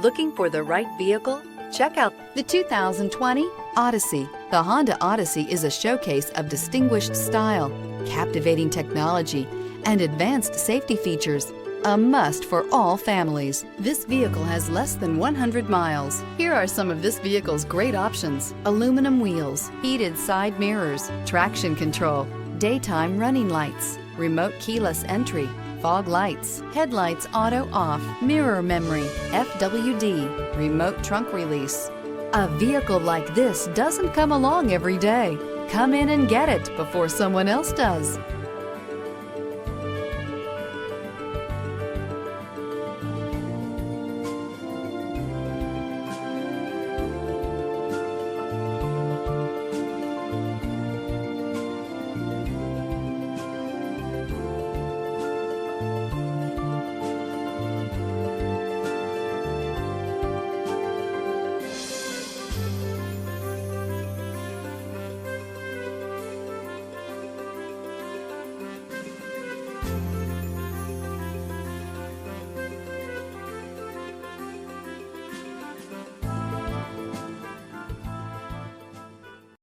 Looking for the right vehicle? Check out the 2020 Odyssey. The Honda Odyssey is a showcase of distinguished style, captivating technology, and advanced safety features. A must for all families. This vehicle has less than 100 miles. Here are some of this vehicle's great options: aluminum wheels, heated side mirrors, traction control, daytime running lights, remote keyless entry, fog lights, headlights auto off, mirror memory, FWD, remote trunk release. A vehicle like this doesn't come along every day. Come in and get it before someone else does.